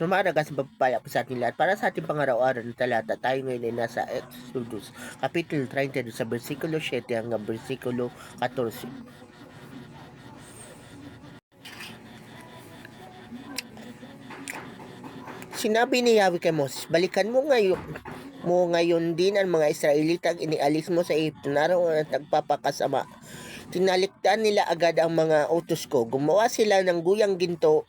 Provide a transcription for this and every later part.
Sumaragas mapapala po sa ating lahat. Para sa ating pangaraw-araw na talata, tayo ngayon ay nasa Exodus, Kapitulo 32 sa versikulo 7 hanggang versikulo 14. Sinabi ni Yahweh kay Moses, balikan mo ngayon din ang mga Israelita inialis mo sa Egypto, naroon at nagpapakasama. Tinalikdan nila agad ang mga utos ko. Gumawa sila ng guyang ginto.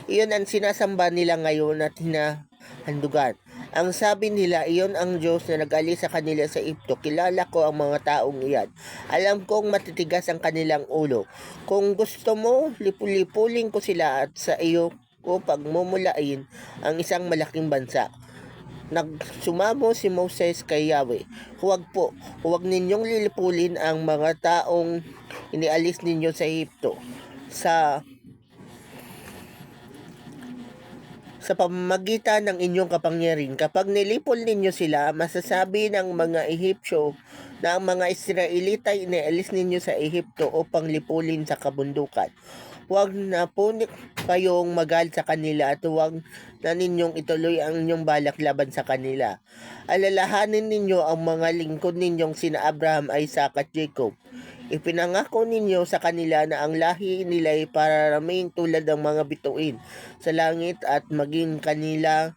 Iyon ang sinasamba nila ngayon at hinahandugan. Ang sabi nila, iyon ang Diyos na nag-alis sa kanila sa Egypto. Kilala ko ang mga taong iyan. Alam kong matitigas ang kanilang ulo. Kung gusto mo, lipulin ko sila at sa iyo ko pagmumulain ang isang malaking bansa. Nagsumamo si Moses kay Yahweh, huwag ninyong lilipulin ang mga taong inialis ninyo sa Egypto sa pamamagitan ng inyong kapangyarihan. Kapag nilipol ninyo sila, masasabi ng mga Ehipsyo na ang mga Israelita inialis ninyo sa Egypto upang lipulin sa kabundukan. Huwag na po kayong magalit sa kanila at huwag na ninyong ituloy ang inyong balak laban sa kanila. Alalahanin ninyo ang mga lingkod ninyong sina Abraham, Isaac at Jacob. Ipinangako ninyo sa kanila na ang lahi nila ay pararaming tulad ng mga bituin sa langit at magiging kanila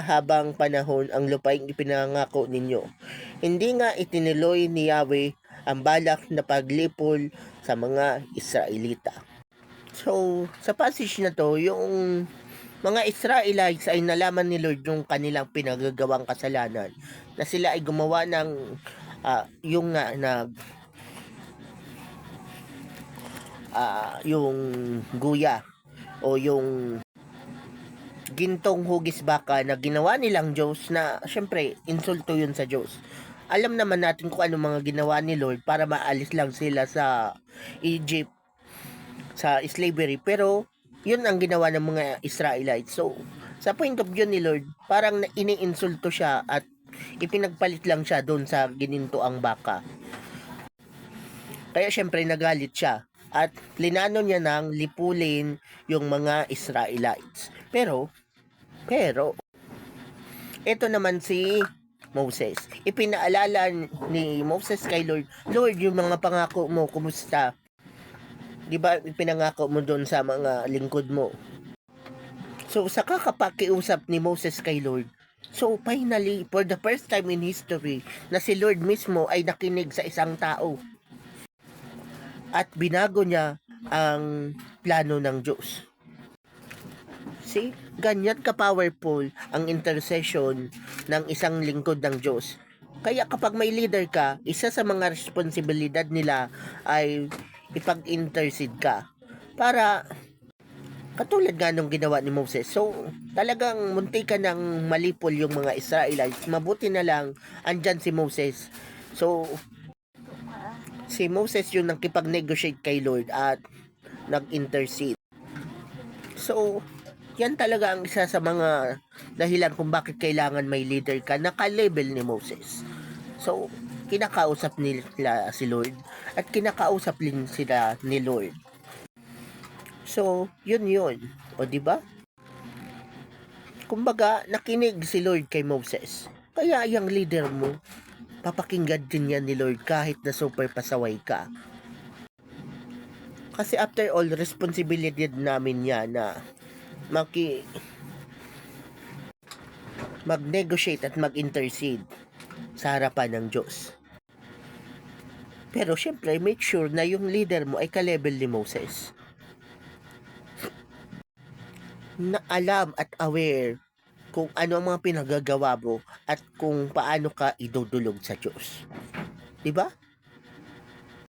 habang panahon ang lupaing ipinangako ninyo. Hindi nga itinuloy ni Yahweh ang balak na paglipol sa mga Israelita. So, sa passage na to, yung mga Israelites ay nalaman ni Lord yung kanilang pinagagawang kasalanan, na sila ay gumawa ng yung guya o yung gintong hugis baka na ginawa nilang Diyos, na syempre insulto yun sa Diyos. Alam naman natin kung ano mga ginawa ni Lord para maalis lang sila sa Egypt, sa slavery, pero yun ang ginawa ng mga Israelites. So sa point of view ni Lord, parang iniinsulto siya at ipinagpalit lang siya doon sa ginintoang baka. Kaya syempre nagalit siya at plinano niya nang lipulin yung mga Israelites. Pero ito naman si Moses. Ipinaalala ni Moses kay Lord, Lord, yung mga pangako mo, kumusta? Di ba ipinangako mo doon sa mga lingkod mo? So, sa kakapakiusap ni Moses kay Lord, so finally, for the first time in history, na si Lord mismo ay nakinig sa isang tao. At binago niya ang plano ng Diyos. See, ganyan ka-powerful ang intercession ng isang lingkod ng Diyos. Kaya kapag may leader ka, isa sa mga responsibilidad nila ay ipag-intercede ka. Para, katulad nga nung ginawa ni Moses. So, talagang munti ka nang malipol yung mga Israelites. Mabuti na lang, andyan si Moses. So, si Moses yung nakipag-negotiate kay Lord at nag-intercede. So, yan talaga ang isa sa mga dahilan kung bakit kailangan may leader ka na ka-level ni Moses. So, kinakausap nila si Lord at kinakausap din sila ni Lord. So, yun. O di ba? Kumbaga, nakinig si Lord kay Moses. Kaya yung leader mo, papakinggan din yan ni Lord kahit na super pasaway ka. Kasi after all, responsibility namin yan na mag-negotiate at mag-intercede sa harapan ng Diyos. Pero syempre, make sure na yung leader mo ay ka-level ni Moses. Na alam at aware kung ano ang mga pinagagawa mo at kung paano ka idudulog sa Diyos. Diba?